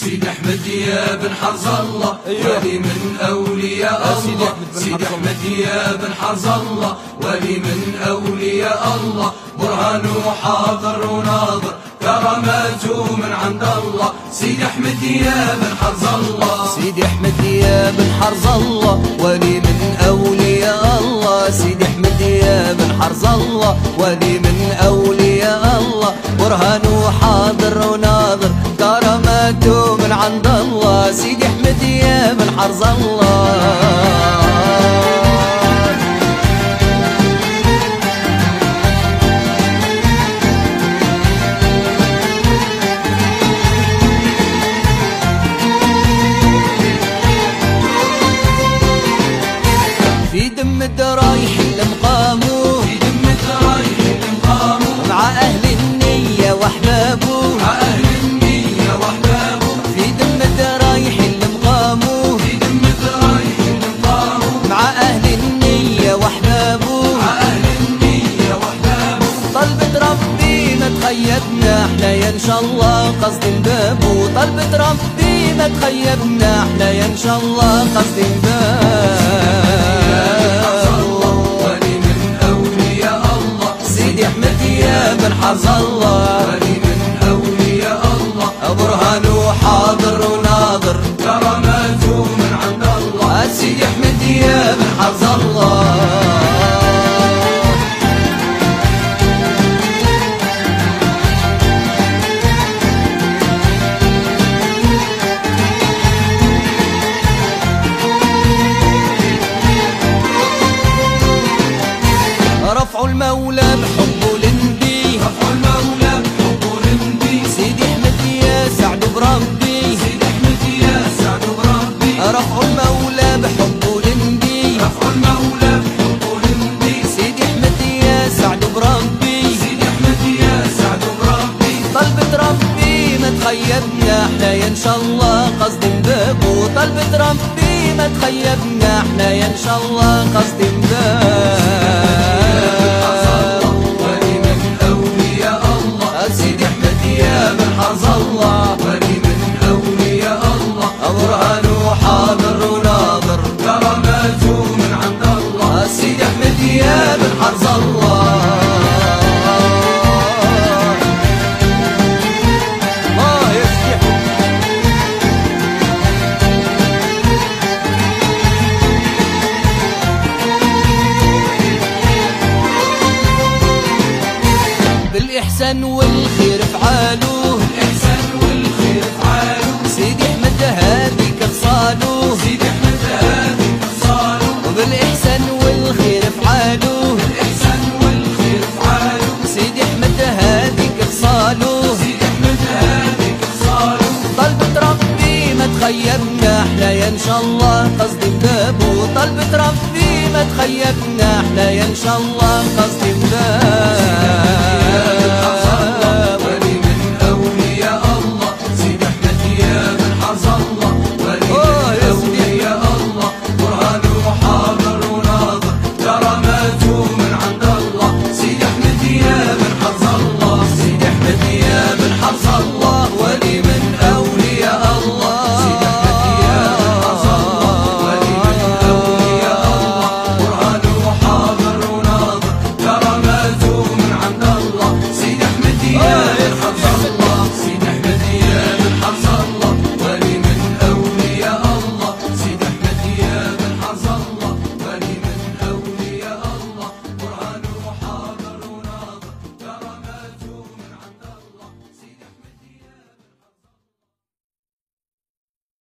سيدي أحمد يا بن حرز الله ولي من أولياء الله. سيدي أحمد يا بن حرز الله ولي من أولياء الله. برهان وحاضر وناظر كراماته من عند الله. سيدي أحمد يا بن حرز الله. سيدي أحمد يا بن حرز الله ولي من أولياء الله. سيدي أحمد يا بن حرز الله ولي من أولياء الله. برهان وحاضر وناظر كراماته من عند الله. سيدي أحمد يا بن حرز الله. في دم الدرايح المقامو، في دم الدرايح المقامو، مع أهل النية وأحبابه، مع أهل النية وأحبابه. في دم الدرايح المقامو، في دم الدرايح المقامو، مع أهل النية وأحبابه، مع أهل النية وأحبابه. طلبة ربي ما تخيبنا احنا يا ان شاء الله قصد بابه. طلبة ربي ما تخيبنا احنا يا ان شاء الله قصد بابه. بن حرز الله ولي من أولياء الله. برهان وحاضر وناظر كراماته من عند الله. سيدي أحمد يا بن حرز الله. رفع المولى بحبه لندي، رفع المولى بحبه لندي. سيدي أحمد يا سعد بربي، سيدي أحمد يا سعد بربي. رفع المولى بحبه لندي، رفع المولى بحبه لندي. سيدي أحمد يا سعد بربي، سيدي أحمد يا سعد بربي. طلبة ربي ما تخيبنا احنا يا ان شاء الله قصد بابه. طلبة ربي ما تخيبنا احنا يا ان شاء الله قصد بابه. سيدي أحمد يا بن حرز الله ولي من أولياء الله. برهان وحاضر وناظر كراماته من عند الله. سيدي أحمد يا بن حرز الله. الله يفتحه. بالإحسان والخير افعاله، بالإحسان والخير افعاله. سيدي أحمد هاديك خصاله، سيدي أحمد هاديك خصاله. وبالإحسان والخير افعاله، بالإحسان والخير افعاله. سيدي أحمد هاديك خصاله، سيدي أحمد هاديك خصاله. طلبة ربي ما تخيبنا احنا يا ان شاء الله قصد بابه. طلبة ربي ما تخيبنا احنا يا ان شاء الله